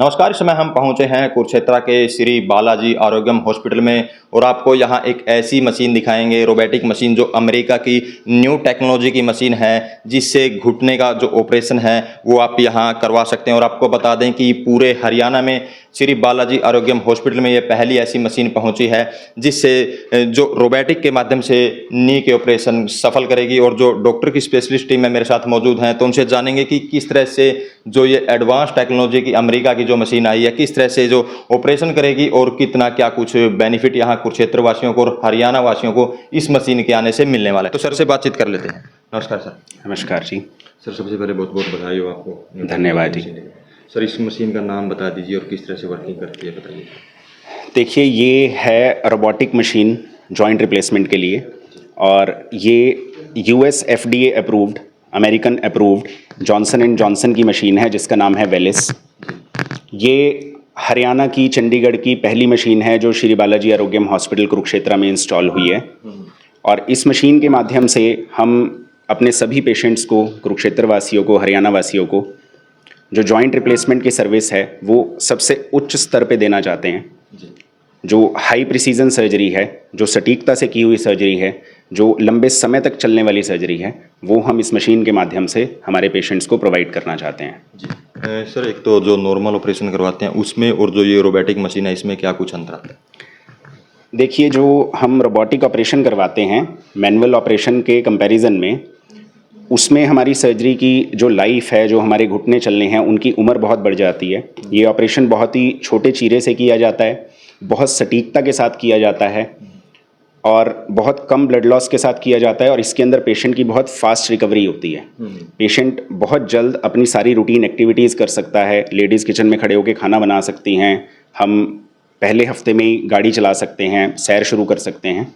नमस्कार। इस समय हम पहुंचे हैं कुरुक्षेत्र के श्री बालाजी आरोग्यम हॉस्पिटल में और आपको यहां एक ऐसी मशीन दिखाएंगे, रोबोटिक मशीन, जो अमेरिका की न्यू टेक्नोलॉजी की मशीन है, जिससे घुटने का जो ऑपरेशन है वो आप यहां करवा सकते हैं। और आपको बता दें कि पूरे हरियाणा में श्री बालाजी आरोग्यम हॉस्पिटल में ये पहली ऐसी मशीन पहुंची है जिससे जो रोबोटिक के माध्यम से नी के ऑपरेशन सफल करेगी। और जो डॉक्टर की स्पेशलिस्ट टीम है मेरे साथ मौजूद हैं, तो उनसे जानेंगे कि किस तरह से जो ये एडवांस टेक्नोलॉजी की अमेरिका की जो मशीन आई है किस तरह से जो ऑपरेशन करेगी और कितना क्या कुछ बेनिफिट यहाँ कुरुक्षेत्र वासियों को और हरियाणा वासियों को इस मशीन के आने से मिलने वाला है। तो सर से बातचीत कर लेते हैं। नमस्कार सर। नमस्कार जी। सर, सबसे पहले बहुत बहुत बधाई हो आपको। धन्यवाद जी। सर, इस मशीन का नाम बता दीजिए और किस तरह से वर्किंग करती है, बताइए। देखिए, ये है रोबोटिक मशीन जॉइंट रिप्लेसमेंट के लिए, और ये US FDA approved, American approved Johnson and Johnson की मशीन है जिसका नाम है वेलिस। ये हरियाणा की चंडीगढ़ की पहली मशीन है जो श्री बालाजी आरोग्यम हॉस्पिटल कुरुक्षेत्र में इंस्टॉल हुई है। और इस मशीन के माध्यम से हम अपने सभी पेशेंट्स को, कुरुक्षेत्र वासियों को, हरियाणा वासियों को जो जॉइंट रिप्लेसमेंट की सर्विस है वो सबसे उच्च स्तर पे देना चाहते हैं। जो हाई प्रिसीजन सर्जरी है, जो सटीकता से की हुई सर्जरी है, जो लंबे समय तक चलने वाली सर्जरी है, वो हम इस मशीन के माध्यम से हमारे पेशेंट्स को प्रोवाइड करना चाहते हैं। सर, एक तो जो नॉर्मल ऑपरेशन करवाते हैं उसमें और जो ये रोबोटिक मशीन है इसमें क्या कुछ अंतर आता है? देखिए, जो हम रोबोटिक ऑपरेशन करवाते हैं मैनुअल ऑपरेशन के कंपैरिजन में, उसमें हमारी सर्जरी की जो लाइफ है, जो हमारे घुटने चलने हैं, उनकी उम्र बहुत बढ़ जाती है। ये ऑपरेशन बहुत ही छोटे चीरे से किया जाता है, बहुत सटीकता के साथ किया जाता है और बहुत कम ब्लड लॉस के साथ किया जाता है। और इसके अंदर पेशेंट की बहुत फास्ट रिकवरी होती है। पेशेंट बहुत जल्द अपनी सारी रूटीन एक्टिविटीज़ कर सकता है। लेडीज़ किचन में खड़े होकर खाना बना सकती हैं, हम पहले हफ्ते में ही गाड़ी चला सकते हैं, सैर शुरू कर सकते हैं।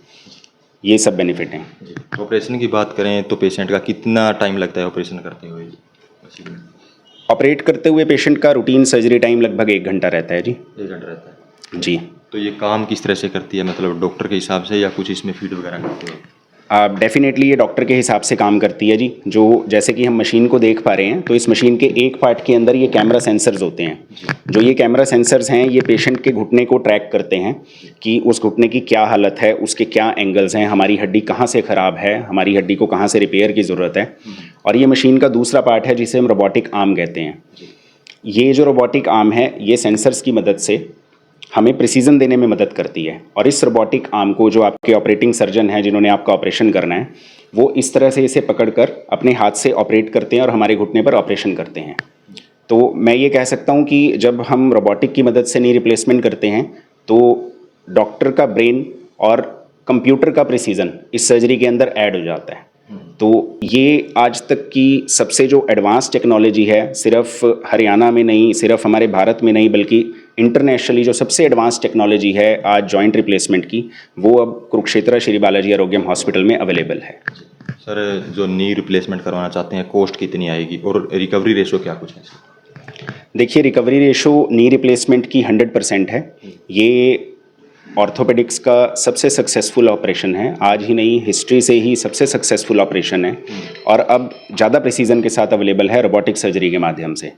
ये सब बेनिफिट हैं। ऑपरेशन की बात करें तो पेशेंट का कितना टाइम लगता है ऑपरेशन करते हुए? ऑपरेट करते हुए पेशेंट का रूटीन सर्जरी टाइम लगभग 1 घंटा रहता है जी। 1 घंटा रहता है जी। तो ये काम किस तरह से करती है, मतलब डॉक्टर के हिसाब से या कुछ इसमें फीड वगैरह करते हो? डेफिनेटली ये डॉक्टर के हिसाब से काम करती है जी। जो जैसे कि हम मशीन को देख पा रहे हैं, तो इस मशीन के एक पार्ट के अंदर ये कैमरा सेंसर्स होते हैं। जो ये कैमरा सेंसर्स हैं, ये पेशेंट के घुटने को ट्रैक करते हैं कि उस घुटने की क्या हालत है, उसके क्या एंगल्स हैं, हमारी हड्डी कहाँ से ख़राब है, हमारी हड्डी को कहाँ से रिपेयर की ज़रूरत है। और ये मशीन का दूसरा पार्ट है जिसे हम रोबोटिक आर्म कहते हैं। ये जो रोबोटिक आर्म है, ये सेंसर्स की मदद से हमें प्रिसीजन देने में मदद करती है। और इस रोबोटिक आर्म को जो आपके ऑपरेटिंग सर्जन हैं, जिन्होंने आपका ऑपरेशन करना है, वो इस तरह से इसे पकड़कर अपने हाथ से ऑपरेट करते हैं और हमारे घुटने पर ऑपरेशन करते हैं। तो मैं ये कह सकता हूँ कि जब हम रोबोटिक की मदद से नी रिप्लेसमेंट करते हैं तो डॉक्टर का ब्रेन और कंप्यूटर का प्रिसीजन इस सर्जरी के अंदर ऐड हो जाता है। तो ये आज तक की सबसे जो एडवांस टेक्नोलॉजी है, सिर्फ हरियाणा में नहीं, सिर्फ हमारे भारत में नहीं, बल्कि इंटरनेशनली जो सबसे एडवांस टेक्नोलॉजी है आज जॉइंट रिप्लेसमेंट की, वो अब कुरुक्षेत्र श्री बालाजी आरोग्यम हॉस्पिटल में अवेलेबल है। सर, जो नी रिप्लेसमेंट करवाना चाहते हैं, कॉस्ट कितनी आएगी और रिकवरी रेशो क्या कुछ है? देखिए, रिकवरी रेशो नी रिप्लेसमेंट की 100% है। ये ऑर्थोपेडिक्स का सबसे सक्सेसफुल ऑपरेशन है। आज ही नहीं, हिस्ट्री से ही सबसे सक्सेसफुल ऑपरेशन है। और अब ज़्यादा प्रिसीजन के साथ अवेलेबल है रोबोटिक सर्जरी के माध्यम से।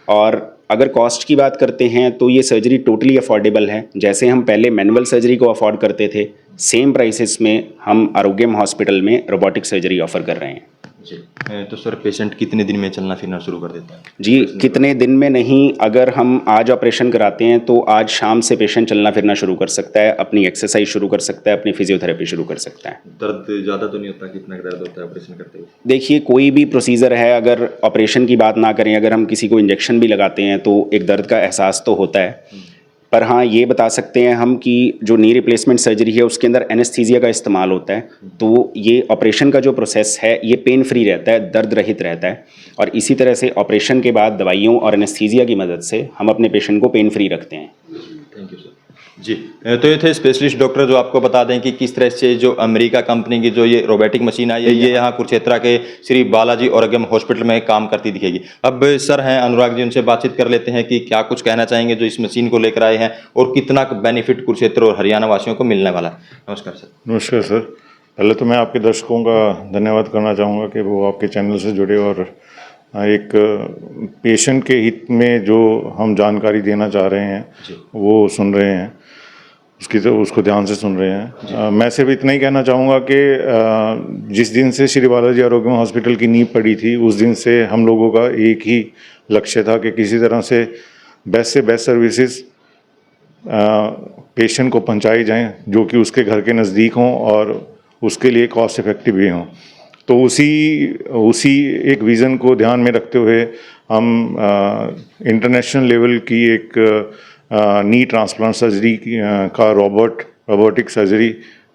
और अगर कॉस्ट की बात करते हैं तो ये सर्जरी टोटली अफोर्डेबल है। जैसे हम पहले मैनुअल सर्जरी को अफोर्ड करते थे, सेम प्राइसेस में हम आरोग्यम हॉस्पिटल में रोबोटिक सर्जरी ऑफर कर रहे हैं जी। तो सर, पेशेंट कितने दिन में चलना फिरना शुरू कर देता है? जी, कितने दिन में नहीं, अगर हम आज ऑपरेशन कराते हैं तो आज शाम से पेशेंट चलना फिरना शुरू कर सकता है, अपनी एक्सरसाइज शुरू कर सकता है, अपनी फिजियोथेरेपी शुरू कर सकता है। दर्द ज़्यादा तो नहीं होता? कितना दर्द होता है ऑपरेशन करते हुए? देखिए, कोई भी प्रोसीजर है, अगर ऑपरेशन की बात ना करें, अगर हम किसी को इंजेक्शन भी लगाते हैं तो एक दर्द का एहसास तो होता है। पर हाँ, ये बता सकते हैं हम कि जो नी रिप्लेसमेंट सर्जरी है उसके अंदर एनेस्थीसिया का इस्तेमाल होता है। तो ये ऑपरेशन का जो प्रोसेस है ये पेन फ्री रहता है, दर्द रहित रहता है। और इसी तरह से ऑपरेशन के बाद दवाइयों और एनेस्थीसिया की मदद से हम अपने पेशेंट को पेन फ्री रखते हैं। Thank you sir. जी, तो ये थे स्पेशलिस्ट डॉक्टर जो आपको बता दें कि किस तरह से जो अमेरिका कंपनी की जो ये रोबोटिक मशीन आई है, ये यहाँ कुरुक्षेत्र के श्री बालाजी आरोग्यम हॉस्पिटल में काम करती दिखेगी। अब सर हैं अनुराग जी, उनसे बातचीत कर लेते हैं कि क्या कुछ कहना चाहेंगे जो इस मशीन को लेकर आए हैं और कितना बेनिफिट कुरुक्षेत्र और हरियाणा वासियों को मिलने वाला है। नमस्कार सर। नमस्कार सर। पहले तो मैं आपके दर्शकों का धन्यवाद करना चाहूँगा कि वो आपके चैनल से जुड़े और एक पेशेंट के हित में जो हम जानकारी देना चाह रहे हैं वो सुन रहे हैं, उसको ध्यान से सुन रहे हैं। मैं सिर्फ इतना ही कहना चाहूँगा कि जिस दिन से श्री बालाजी आरोग्यम हॉस्पिटल की नींव पड़ी थी उस दिन से हम लोगों का एक ही लक्ष्य था कि किसी तरह से बेस्ट सर्विसेज पेशेंट को पहुंचाई जाएं जो कि उसके घर के नज़दीक हों और उसके लिए कॉस्ट इफ़ेक्टिव भी हों। तो उसी एक विज़न को ध्यान में रखते हुए हम इंटरनेशनल लेवल की एक नी ट्रांसप्लांट सर्जरी का रोबोटिक सर्जरी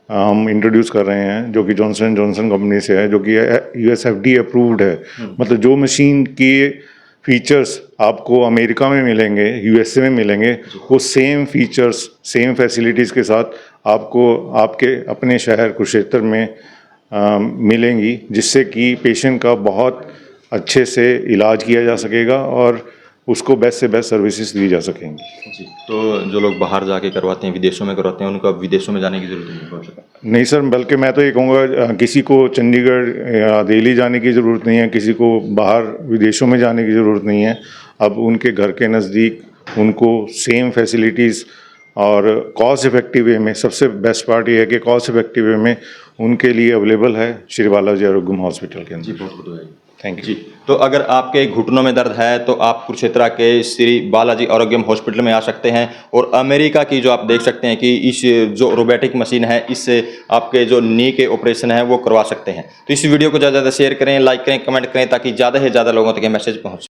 हम इंट्रोड्यूस कर रहे हैं जो कि जॉनसन जॉनसन कंपनी से है, जो कि USFDA अप्रूव्ड है। मतलब जो मशीन के फीचर्स आपको अमेरिका में मिलेंगे, USA में मिलेंगे, वो सेम फीचर्स सेम फैसिलिटीज़ के साथ आपको आपके अपने शहर कुरुक्षेत्र में मिलेंगी, जिससे कि पेशेंट का बहुत अच्छे से इलाज किया जा सकेगा और उसको बेस्ट से बेस्ट सर्विसेज दी जा सकेंगी। जी, तो जो लोग बाहर जाके करवाते हैं, विदेशों में करवाते हैं, उनको अब विदेशों में जाने की ज़रूरत नहीं पड़ती। नहीं सर, बल्कि मैं तो ये कहूँगा किसी को चंडीगढ़ या दिल्ली जाने की ज़रूरत नहीं है, किसी को बाहर विदेशों में जाने की ज़रूरत नहीं है। अब उनके घर के नज़दीक उनको सेम फैसिलिटीज़ और कॉस्ट इफ़ेक्टिव वे में, सबसे बेस्ट पार्ट ये है कि कॉस्ट इफ़ेक्टिव वे में उनके लिए अवेलेबल है श्री बालाजी आरोग्यम हॉस्पिटल के अंदर। जी, बहुत बहुत थैंक यू। जी, तो अगर आपके घुटनों में दर्द है तो आप कुरुक्षेत्र के श्री बालाजी आरोग्यम हॉस्पिटल में आ सकते हैं और अमेरिका की जो आप देख सकते हैं कि इस जो रोबोटिक मशीन है इससे आपके जो नी के ऑपरेशन है वो करवा सकते हैं। तो इस वीडियो को ज़्यादा से ज़्यादा शेयर करें, लाइक करें, कमेंट करें ताकि ज़्यादा से ज़्यादा लोगों तक ये मैसेज पहुँचे।